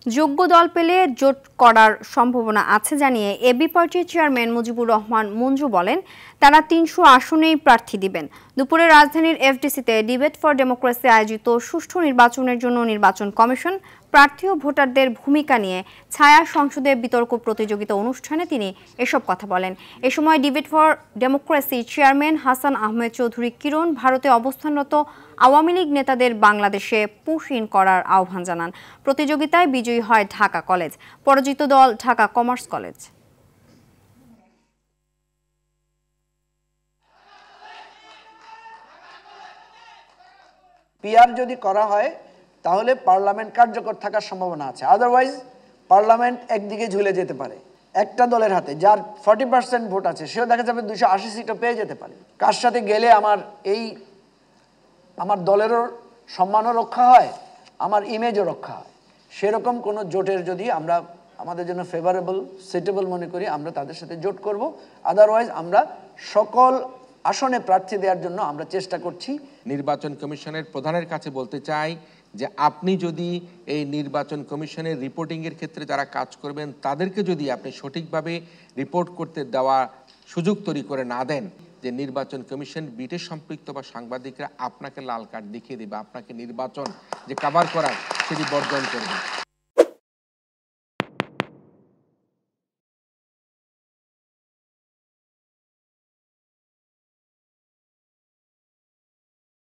যোগ্য দল পেলে জোট করার সম্ভাবনা আছে জানিয়ে এবি পার্টির চেয়ারম্যান মুজিবুর রহমান মঞ্জু বলেন, তারা ৩০০ আসনেই প্রার্থী দিবেন। দুপুরে রাজধানীর এফডিসিতে ডিবেট ফর ডেমোক্রেসি আয়োজিত সুষ্ঠু নির্বাচনের জন্য নির্বাচন কমিশন, প্রার্থী ও ভোটারদের ভূমিকা নিয়ে ছায়া সংসদে বিতর্ক প্রতিযোগিতা অনুষ্ঠানে তিনি এসব কথা বলেন। এ সময় debate for democracy chairman Hasan Ahmed Chowdhury Kiran ভারতে অবস্থানরত আওয়ামী লীগ নেতাদের বাংলাদেশে পুশ ইন করার আহ্বান জানান। প্রতিযোগিতায় বিজয়ী হয় ঢাকা কলেজ, পরাজিত দল ঢাকা কমার্স কলেজ। পিআর যদি করা হয় তাহলে পার্লামেন্ট কার্যকর থাকার সম্ভাবনা আছে, আদারওয়াইজ পার্লামেন্ট একদিকে ঝুলে যেতে পারে। একটা দলের হাতে যার 40% ভোট আছে সেও দেখা যাবে 280 সিটও পেয়ে যেতে পারে। কার সাথে গেলে আমার দলেরও সম্মানও রক্ষা হয়, আমার ইমেজও রক্ষা হয়, সেরকম কোনো জোটের যদি আমরা আমাদের জন্য ফেভারেবল সুইটেবল মনে করি আমরা তাদের সাথে জোট করব। আদারওয়াইজ আমরা সকল আসনে প্রার্থী দেওয়ার জন্য আমরা চেষ্টা করছি। নির্বাচন কমিশনের প্রধানের কাছে বলতে চাই যে আপনি যদি এই নির্বাচন কমিশনের রিপোর্টিংয়ের ক্ষেত্রে যারা কাজ করবেন তাদেরকে যদি আপনি সঠিকভাবে রিপোর্ট করতে দেওয়া সুযোগ তৈরি করে না দেন, যে নির্বাচন কমিশন বিটে সম্পৃক্ত বা সাংবাদিকরা আপনাকে লাল কার্ড দেখিয়ে দেবে, আপনাকে নির্বাচন যে কভার করার সেটি বর্জন করবে।